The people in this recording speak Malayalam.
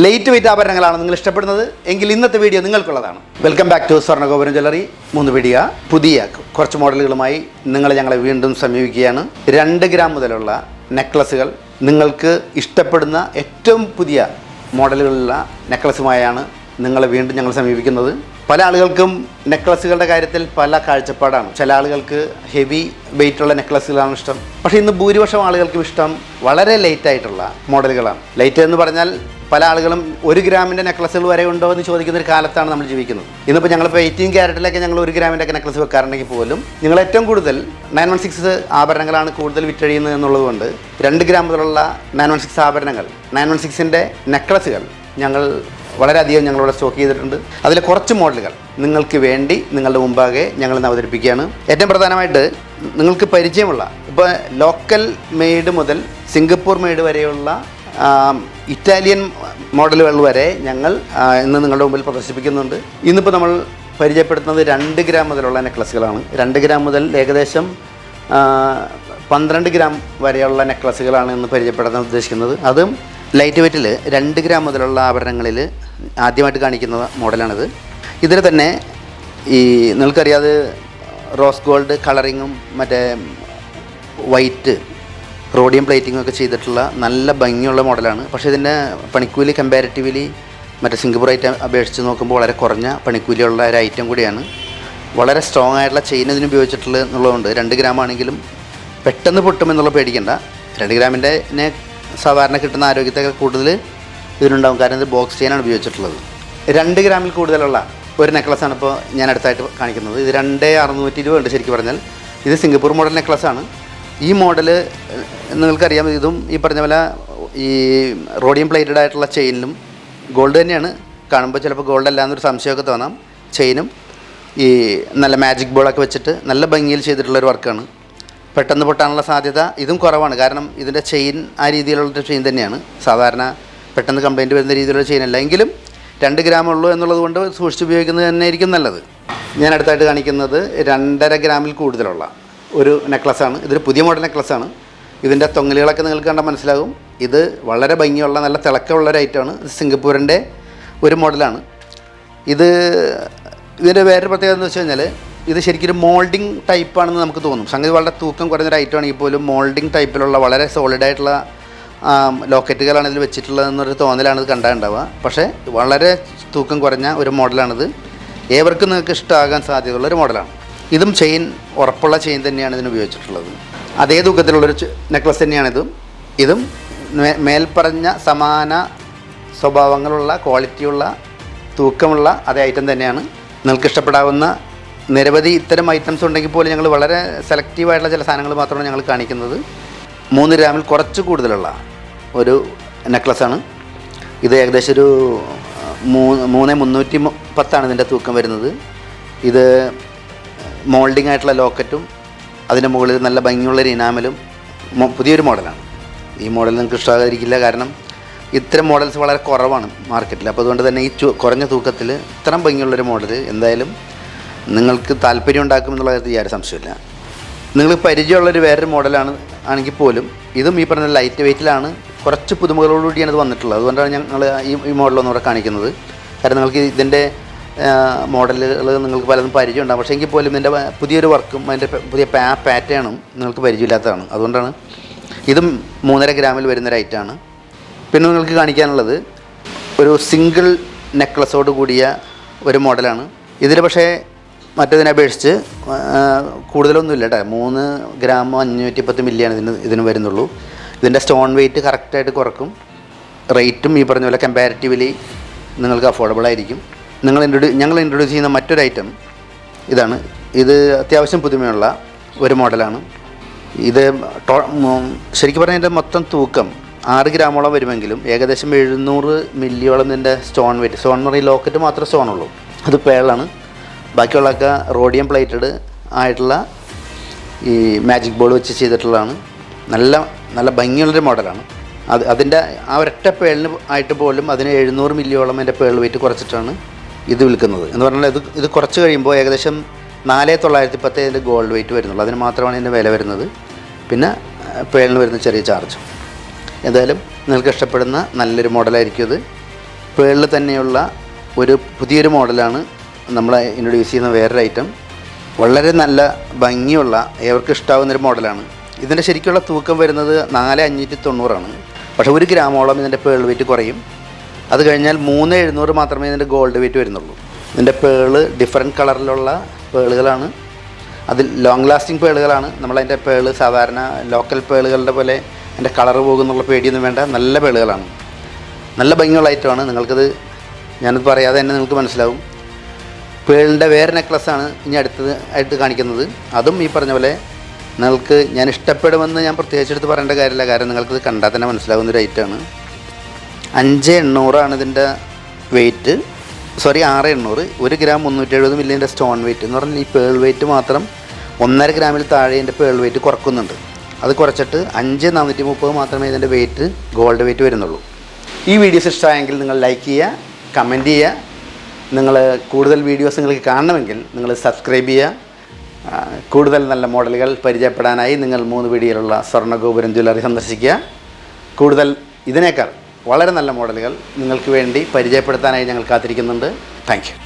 ലൈറ്റ് വെയിറ്റ് ആഭരണങ്ങളാണ് നിങ്ങൾ ഇഷ്ടപ്പെടുന്നത് എങ്കിൽ ഇന്നത്തെ വീഡിയോ നിങ്ങൾക്കുള്ളതാണ്. Welcome back to Swarnagopuram jewellery. 3 video പുതിയ കുറച്ച് മോഡലുകളുമായി ഞങ്ങളെ വീണ്ടും സമീപിക്കുകയാണ്. 2 ഗ്രാം മുതലുള്ള നെക്ലസുകൾ നിങ്ങൾക്ക് ഇഷ്ടപ്പെടുന്ന ഏറ്റവും പുതിയ മോഡലുകളുള്ള നെക്ലസുമായാണ് നിങ്ങളെ വീണ്ടും ഞങ്ങൾ സമീപിക്കുന്നത്. പല ആളുകൾക്കും നെക്ലസുകളുടെ കാര്യത്തിൽ പല കാഴ്ചപ്പാടാണ്. ചില ആളുകൾക്ക് ഹെവി വെയിറ്റുള്ള നെക്ലസുകളാണ് ഇഷ്ടം. പക്ഷേ ഇന്ന് ഭൂരിപക്ഷം ആളുകൾക്കും ഇഷ്ടം വളരെ ലൈറ്റ് ആയിട്ടുള്ള മോഡലുകളാണ്. ലൈറ്റ് എന്ന് പറഞ്ഞാൽ പല ആളുകളും 1 ഗ്രാമിൻ്റെ നെക്ലസുകൾ വരെ ഉണ്ടോ എന്ന് ചോദിക്കുന്ന ഒരു കാലത്താണ് നമ്മൾ ജീവിക്കുന്നത്. ഇന്നിപ്പോൾ ഞങ്ങളിപ്പോൾ 18 ക്യാരറ്റിലൊക്കെ ഞങ്ങൾ 1 ഗ്രാമിൻ്റെ ഒക്കെ നെക്ലസ് വെക്കാറുണ്ടെങ്കിൽ പോലും നിങ്ങൾ ഏറ്റവും കൂടുതൽ 916 ആഭരണങ്ങളാണ് കൂടുതൽ വിറ്റഴിയുന്നത് എന്നുള്ളതുകൊണ്ട് 2 ഗ്രാം മുതലുള്ള 916 ആഭരണങ്ങൾ 916ൻ്റെ നെക്ലസുകൾ ഞങ്ങൾ വളരെയധികം ഞങ്ങളിവിടെ സ്റ്റോക്ക് ചെയ്തിട്ടുണ്ട്. അതിൽ കുറച്ച് മോഡലുകൾ നിങ്ങൾക്ക് വേണ്ടി നിങ്ങളുടെ മുമ്പാകെ ഞങ്ങൾ ഇന്ന് അവതരിപ്പിക്കുകയാണ്. ഏറ്റവും പ്രധാനമായിട്ട് നിങ്ങൾക്ക് പരിചയമുള്ള ഇപ്പോൾ ലോക്കൽ മെയ്ഡ് മുതൽ സിംഗപ്പൂർ മെയ്ഡ് വരെയുള്ള ഇറ്റാലിയൻ മോഡലുകൾ വരെ ഞങ്ങൾ ഇന്ന് നിങ്ങളുടെ മുമ്പിൽ പ്രദർശിപ്പിക്കുന്നുണ്ട്. ഇന്നിപ്പോൾ നമ്മൾ പരിചയപ്പെടുത്തുന്നത് 2 ഗ്രാം മുതലുള്ള നെക്ലസുകളാണ്. 2 ഗ്രാം മുതൽ ഏകദേശം 12 ഗ്രാം വരെയുള്ള നെക്ലസുകളാണ് ഇന്ന് പരിചയപ്പെടുത്താൻ ഉദ്ദേശിക്കുന്നത്. അതും ലൈറ്റ് വെയ്റ്റിൽ 2 ഗ്രാം മുതലുള്ള ആഭരണങ്ങളിൽ ആദ്യമായിട്ട് കാണിക്കുന്ന മോഡലാണിത്. ഇതിൽ തന്നെ ഈ നിങ്ങൾക്കറിയാതെ റോസ് ഗോൾഡ് കളറിങ്ങും മറ്റേ വൈറ്റ് റോഡിയം പ്ലേറ്റിംഗ് ഒക്കെ ചെയ്തിട്ടുള്ള നല്ല ഭംഗിയുള്ള മോഡലാണ്. പക്ഷേ ഇതിൻ്റെ പണിക്കൂലി കമ്പാരിറ്റീവ്ലി മറ്റേ സിംഗപ്പൂർ ഐറ്റം അപേക്ഷിച്ച് നോക്കുമ്പോൾ വളരെ കുറഞ്ഞ പണിക്കൂലിയുള്ള ഒരു ഐറ്റം കൂടിയാണ്. വളരെ സ്ട്രോങ് ആയിട്ടുള്ള ചെയിൻ ഇതിന് ഉപയോഗിച്ചിട്ടുള്ളത് എന്നുള്ളതുകൊണ്ട് 2 ഗ്രാം ആണെങ്കിലും പെട്ടെന്ന് പൊട്ടുമെന്നുള്ള പേടിക്കേണ്ട. 2 ഗ്രാമിൻ്റെ സാധാരണ കിട്ടുന്ന ആരോഗ്യത്തേക്കാൾ കൂടുതൽ ഇതിനുണ്ടാകും. കാരണം ഇത് ബോക്സ് ചെയിനാണ് ഉപയോഗിച്ചിട്ടുള്ളത്. 2 ഗ്രാമിൽ കൂടുതലുള്ള ഒരു നെക്ലസ്സാണ് ഇപ്പോൾ ഞാൻ അടുത്തായിട്ട് കാണിക്കുന്നത്. ഇത് 2620 ഉണ്ട് ശരിക്കും പറഞ്ഞാൽ. ഇത് സിംഗപ്പൂർ മോഡൽ നെക്ലസ്സാണ്. ഈ മോഡൽ നിങ്ങൾക്കറിയാം, ഇതും ഈ പറഞ്ഞ പോലെ ഈ റോഡിയം പ്ലേറ്റഡ് ആയിട്ടുള്ള ചെയിനിലും ഗോൾഡ് തന്നെയാണ്. കാണുമ്പോൾ ചിലപ്പോൾ ഗോൾഡ് അല്ല എന്നൊരു സംശയമൊക്കെ തോന്നാം. ചെയിനും ഈ നല്ല മാജിക് ബോളൊക്കെ വെച്ചിട്ട് നല്ല ഭംഗിയിൽ ചെയ്തിട്ടുള്ളൊരു വർക്കാണ്. പെട്ടെന്ന് പൊട്ടാനുള്ള സാധ്യത ഇതും കുറവാണ്. കാരണം ഇതിൻ്റെ ചെയിൻ ആ രീതിയിലുള്ളൊരു ചെയിൻ തന്നെയാണ്. സാധാരണ പെട്ടെന്ന് കംപ്ലൈൻറ്റ് വരുന്ന രീതിയിലുള്ള ചെയിൻ അല്ല. എങ്കിലും 2 ഗ്രാം ഉള്ളൂ എന്നുള്ളത് കൊണ്ട് സൂക്ഷിച്ച് ഉപയോഗിക്കുന്നത് തന്നെ ആയിരിക്കും നല്ലത്. ഞാൻ അടുത്തായിട്ട് കാണിക്കുന്നത് 2.5 ഗ്രാമിൽ കൂടുതലുള്ള ഒരു നെക്ലസ്സാണ്. ഇതൊരു പുതിയ മോഡൽ നെക്ലസ്സാണ്. ഇതിൻ്റെ തൊങ്ങലുകളൊക്കെ നിങ്ങൾക്ക് കണ്ടാൽ മനസ്സിലാകും. ഇത് വളരെ ഭംഗിയുള്ള നല്ല തിളക്കമുള്ള ഒരു ഐറ്റമാണ്. ഇത് സിംഗപ്പൂരിൻ്റെ ഒരു മോഡലാണ്. ഇതിൻ്റെ വേറൊരു പ്രത്യേകത എന്ന് വെച്ച് കഴിഞ്ഞാൽ ഇത് ശരിക്കും ഒരു മോൾഡിങ് ടൈപ്പാണെന്ന് നമുക്ക് തോന്നും. സംഗതി വളരെ തൂക്കം കുറഞ്ഞൊരു ഐറ്റമാണെങ്കിൽ പോലും മോൾഡിങ് ടൈപ്പിലുള്ള വളരെ സോളിഡായിട്ടുള്ള ലോക്കറ്റുകളാണ് ഇതിൽ വെച്ചിട്ടുള്ളതെന്നൊരു തോന്നലാണ് ഇത് കണ്ടാലുണ്ടാവുക. പക്ഷേ വളരെ തൂക്കം കുറഞ്ഞ ഒരു മോഡലാണിത്. ഏവർക്കും നിങ്ങൾക്ക് ഇഷ്ടമാകാൻ സാധ്യതയുള്ളൊരു മോഡലാണ്. ഇതും ചെയിൻ ഉറപ്പുള്ള ചെയിൻ തന്നെയാണ് ഇതിന് ഉപയോഗിച്ചിട്ടുള്ളത്. അതേ തൂക്കത്തിലുള്ളൊരു നെക്ലസ് തന്നെയാണിതും. ഇതും മേൽപ്പറഞ്ഞ സമാന സ്വഭാവങ്ങളുള്ള ക്വാളിറ്റിയുള്ള തൂക്കമുള്ള അതേ ഐറ്റം തന്നെയാണ്. നിങ്ങൾക്ക് ഇഷ്ടപ്പെടാവുന്ന നിരവധി ഇത്തരം ഐറ്റംസ് ഉണ്ടെങ്കിൽ പോലും ഞങ്ങൾ വളരെ സെലക്റ്റീവായിട്ടുള്ള ചില സാധനങ്ങൾ മാത്രമാണ് ഞങ്ങൾ കാണിക്കുന്നത്. 3 ഗ്രാമിൽ കുറച്ച് കൂടുതലുള്ള ഒരു നെക്ലസ്സാണ് ഇത്. ഏകദേശം ഒരു 3,310 ഇതിൻ്റെ തൂക്കം വരുന്നത്. ഇത് മോൾഡിംഗ് ആയിട്ടുള്ള ലോക്കറ്റും അതിൻ്റെ മുകളിൽ നല്ല ഭംഗിയുള്ളൊരു ഇനാമലും പുതിയൊരു മോഡലാണ്. ഈ മോഡൽ നിങ്ങൾക്ക് ഇഷ്ടമാകാതിരിക്കില്ല. കാരണം ഇത്തരം മോഡൽസ് വളരെ കുറവാണ് മാർക്കറ്റിൽ. അപ്പോൾ അതുകൊണ്ട് തന്നെ ഈ കുറഞ്ഞ തൂക്കത്തിൽ ഇത്രയും ഭംഗിയുള്ളൊരു മോഡൽ എന്തായാലും നിങ്ങൾക്ക് താല്പര്യം ഉണ്ടാക്കുമെന്നുള്ള കാര്യത്തിൽ യാതൊരു സംശയമില്ല. നിങ്ങൾക്ക് പരിചയമുള്ളൊരു വേറൊരു മോഡലാണ് ആണെങ്കിൽ പോലും ഇതും ഈ പറഞ്ഞ ലൈറ്റ് വെയ്റ്റിലാണ്. കുറച്ച് പുതുമകളോടുകൂടിയാണ് ഇത് വന്നിട്ടുള്ളത്. അതുകൊണ്ടാണ് ഞങ്ങൾ ഈ മോഡലൊന്നും ഇവിടെ കാണിക്കുന്നത്. കാരണം നിങ്ങൾക്ക് ഇതിൻ്റെ മോഡലുകൾ നിങ്ങൾക്ക് പലതും പരിചയം ഉണ്ടാകും. പക്ഷേ എങ്കിൽ പോലും ഇതിൻ്റെ പുതിയൊരു വർക്കും അതിൻ്റെ പുതിയ പാറ്റേണും നിങ്ങൾക്ക് പരിചയമില്ലാത്തതാണ്. അതുകൊണ്ടാണ് ഇതും 3.5 ഗ്രാമിൽ വരുന്നൊരു ഐറ്റമാണ്. പിന്നെ നിങ്ങൾക്ക് കാണിക്കാനുള്ളത് ഒരു സിംഗിൾ നെക്ലസോട് കൂടിയ ഒരു മോഡലാണ്. ഇതിൽ പക്ഷേ മറ്റതിനെ അപേക്ഷിച്ച് കൂടുതലൊന്നുമില്ല കേട്ടോ. 3 ഗ്രാം 510 മില്ലിയാണ് ഇതിന് വരുന്നുള്ളൂ. ഇതിൻ്റെ സ്റ്റോൺ വെയ്റ്റ് കറക്റ്റായിട്ട് കുറക്കും. റേറ്റും ഈ പറഞ്ഞ പോലെ കമ്പാരിറ്റീവ്ലി നിങ്ങൾക്ക് അഫോർഡബിൾ ആയിരിക്കും. ഞങ്ങൾ ഇൻട്രൊഡ്യൂസ് ചെയ്യുന്ന മറ്റൊരു ഐറ്റം ഇതാണ്. ഇത് അത്യാവശ്യം പുതുമയുള്ള ഒരു മോഡലാണ്. ഇത് ശരിക്കും പറഞ്ഞാൽ ഇതിൻ്റെ മൊത്തം തൂക്കം 6 ഗ്രാമോളം വരുമെങ്കിലും ഏകദേശം 700 മില്ലിയോളം ഇതിൻ്റെ സ്റ്റോൺ വെയ്റ്റ്. സ്റ്റോൺ എന്ന് പറയുന്ന ലോക്കറ്റ് മാത്രമേ സ്റ്റോണുള്ളൂ. അത് പേളാണ്. ബാക്കിയുള്ളതൊക്കെ റോഡിയം പ്ലേറ്റഡ് ആയിട്ടുള്ള ഈ മാജിക് ബോൾ വെച്ച് ചെയ്തിട്ടുള്ളതാണ്. നല്ല നല്ല ഭംഗിയുള്ളൊരു മോഡലാണ്. അതിൻ്റെ ആ ഒരൊറ്റ പേളിന് ആയിട്ട് പോലും അതിന് 700 മില്ലിയോളം അതിൻ്റെ പേൾ വെയിറ്റ് കുറച്ചിട്ടാണ് ഇത് വിൽക്കുന്നത്. എന്ന് പറഞ്ഞാൽ ഇത് കുറച്ച് കഴിയുമ്പോൾ ഏകദേശം 4,910 ഇതിൻ്റെ ഗോൾഡ് വെയിറ്റ് വരുന്നുള്ളൂ. അതിന് മാത്രമാണ് ഇതിൻ്റെ വില വരുന്നത്. പിന്നെ പേളിന് വരുന്ന ചെറിയ ചാർജ്. എന്തായാലും നിങ്ങൾക്ക് ഇഷ്ടപ്പെടുന്ന നല്ലൊരു മോഡലായിരിക്കും ഇത്. പേളിൽ തന്നെയുള്ള ഒരു പുതിയൊരു മോഡലാണ് നമ്മൾ ഇൻട്രൊഡ്യൂസ് ചെയ്യുന്ന വേറൊരു ഐറ്റം. വളരെ നല്ല ഭംഗിയുള്ള ഏവർക്കും ഇഷ്ടാവുന്നൊരു മോഡലാണ്. ഇതിൻ്റെ ശരിക്കുള്ള തൂക്കം വരുന്നത് 4590 പക്ഷേ 1 ഗ്രാമോളം ഇതിൻ്റെ പേൾ വെയിറ്റ് കുറയും. അത് കഴിഞ്ഞാൽ 3700 മാത്രമേ ഇതിൻ്റെ ഗോൾഡ് വെയിറ്റ് വരുന്നുള്ളൂ. ഇതിൻ്റെ പേള് ഡിഫറെൻറ്റ് കളറിലുള്ള പേളുകളാണ്. അതിൽ ലോങ് ലാസ്റ്റിംഗ് പേളുകളാണ്. നമ്മളതിൻ്റെ പേള് സാധാരണ ലോക്കൽ പേളുകളുടെ പോലെ അതിൻ്റെ കളറ് പോകുന്നുള്ള പേടിയൊന്നും വേണ്ട. നല്ല പേളുകളാണ്, നല്ല ഭംഗിയുള്ള ഐറ്റമാണ്. നിങ്ങൾക്കത് ഞാനത് പറയാതെ തന്നെ നിങ്ങൾക്ക് മനസ്സിലാവും. പേളിൻ്റെ വേറെ നെക്ലസ്സാണ് ഇനി ആയിട്ട് കാണിക്കുന്നത്. അതും ഈ പറഞ്ഞ പോലെ നിങ്ങൾക്ക് ഞാൻ ഇഷ്ടപ്പെടുമെന്ന് ഞാൻ പ്രത്യേകിച്ചെടുത്ത് പറയേണ്ട കാര്യമില്ല, കാരണം നിങ്ങൾക്കത് കണ്ടാൽ തന്നെ മനസ്സിലാകുന്നൊരു ഐറ്റമാണ്. 5800 ഇതിൻ്റെ വെയിറ്റ്, 6800. 1 ഗ്രാം 370 മില്ലിൻ്റെ സ്റ്റോൺ വെയിറ്റ് എന്ന് പറഞ്ഞാൽ ഈ പേൾ വെയിറ്റ് മാത്രം 1.5 ഗ്രാമിൽ താഴെ ഇതിൻ്റെ പേൾ വെയിറ്റ് കുറക്കുന്നുണ്ട്. അത് കുറച്ചിട്ട് 5430 മാത്രമേ ഇതിൻ്റെ വെയിറ്റ് ഗോൾഡ് വെയിറ്റ് വരുന്നുള്ളൂ. ഈ വീഡിയോസ് ഇഷ്ടമായെങ്കിൽ നിങ്ങൾ ലൈക്ക് ചെയ്യുക, കമൻറ്റ് ചെയ്യുക. നിങ്ങൾ കൂടുതൽ വീഡിയോസ് നിങ്ങൾക്ക് കാണണമെങ്കിൽ നിങ്ങൾ സബ്സ്ക്രൈബ് ചെയ്യുക. കൂടുതൽ നല്ല മോഡലുകൾ പരിചയപ്പെടാനായി നിങ്ങൾ 3 വീഡിയോയിലുള്ള സ്വർണ്ണഗോപുരം ജ്വല്ലറി സന്ദർശിക്കുക. കൂടുതൽ ഇതിനേക്കാൾ വളരെ നല്ല മോഡലുകൾ നിങ്ങൾക്ക് വേണ്ടി പരിചയപ്പെടുത്താനായി ഞങ്ങൾ കാത്തിരിക്കുന്നുണ്ട്. Thank U.